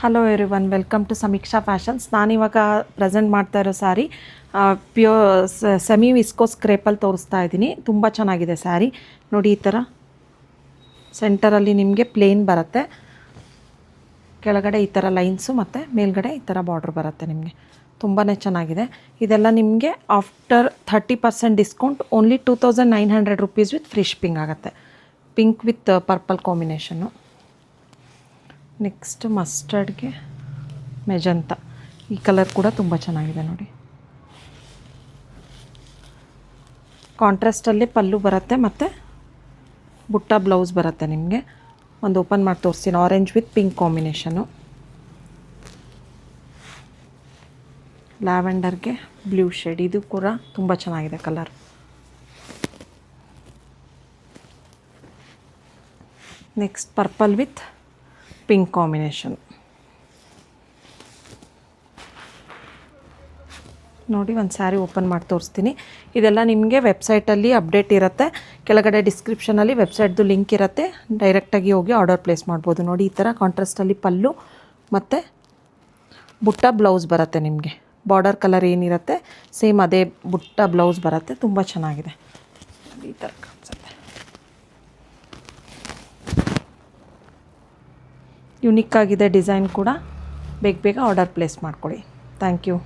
Hello everyone, welcome to ಸಮೀಕ್ಷಾ fashions. ನಾನಿವಾಗ present ಮಾಡ್ತಾ ಇರೋ ಸ್ಯಾರಿ ಪ್ಯೂರ್ ಸೆಮಿ ವಿಸ್ಕೋಸ್ ಕ್ರೇಪಲ್ಲಿ ತೋರಿಸ್ತಾ ಇದ್ದೀನಿ. ತುಂಬ ಚೆನ್ನಾಗಿದೆ ಸ್ಯಾರಿ ನೋಡಿ. ಈ ಥರ ಸೆಂಟರಲ್ಲಿ ನಿಮಗೆ ಪ್ಲೇನ್ ಬರುತ್ತೆ, ಕೆಳಗಡೆ ಈ ಥರ ಲೈನ್ಸು ಮತ್ತು ಮೇಲ್ಗಡೆ ಈ ಥರ ಬಾರ್ಡ್ರ್ ಬರುತ್ತೆ. ನಿಮಗೆ ತುಂಬಾ ಚೆನ್ನಾಗಿದೆ. ಇದೆಲ್ಲ ನಿಮಗೆ after 30% discount only 2900 rupees with free shipping ಆಗುತ್ತೆ. ಪಿಂಕ್ ವಿತ್ ಪರ್ಪಲ್ ಕಾಂಬಿನೇಷನ್ನು. ನೆಕ್ಸ್ಟ್ ಮಸ್ಟರ್ಡ್ಗೆ ಮೆಜಂತ, ಈ ಕಲರ್ ಕೂಡ ತುಂಬ ಚೆನ್ನಾಗಿದೆ ನೋಡಿ. ಕಾಂಟ್ರಾಸ್ಟಲ್ಲಿ ಪಲ್ಲು ಬರುತ್ತೆ ಮತ್ತು ಬುಟ್ಟ ಬ್ಲೌಸ್ ಬರುತ್ತೆ. ನಿಮಗೆ ಒಂದು ಓಪನ್ ಮಾಡಿ ತೋರಿಸ್ತೀನಿ. Orange with pink combination. ಲ್ಯಾವೆಂಡರ್ಗೆ ಬ್ಲೂ ಶೇಡ್, ಇದು ಕೂಡ ತುಂಬ ಚೆನ್ನಾಗಿದೆ colour. Next purple with pink combination ನೋಡಿ. ಒಂದು ಸ್ಯಾರಿ ಓಪನ್ ಮಾಡಿ ತೋರಿಸ್ತೀನಿ. ಇದೆಲ್ಲ ನಿಮಗೆ ವೆಬ್ಸೈಟಲ್ಲಿ ಅಪ್ಡೇಟ್ ಇರುತ್ತೆ. ಕೆಳಗಡೆ ಡಿಸ್ಕ್ರಿಪ್ಷನಲ್ಲಿ ವೆಬ್ಸೈಟ್ದು ಲಿಂಕ್ ಇರುತ್ತೆ, ಡೈರೆಕ್ಟಾಗಿ ಹೋಗಿ ಆರ್ಡರ್ ಪ್ಲೇಸ್ ಮಾಡ್ಬೋದು. ನೋಡಿ, ಈ ಥರ ಕಾಂಟ್ರಾಸ್ಟಲ್ಲಿ ಪಲ್ಲು ಮತ್ತು ಬುಟ್ಟ ಬ್ಲೌಸ್ ಬರುತ್ತೆ. ನಿಮಗೆ ಬಾರ್ಡರ್ ಕಲರ್ ಏನಿರುತ್ತೆ ಸೇಮ್ ಅದೇ ಬುಟ್ಟ ಬ್ಲೌಸ್ ಬರುತ್ತೆ. ತುಂಬ ಚೆನ್ನಾಗಿದೆ. ಈ ಥರ ಕಾಣಿಸುತ್ತೆ. ಯುನಿಕ್ ಆಗಿದೆ ಡಿಸೈನ್ ಕೂಡ. ಬೇಗ ಆರ್ಡರ್ ಪ್ಲೇಸ್ ಮಾಡ್ಕೊಳ್ಳಿ. Thank you.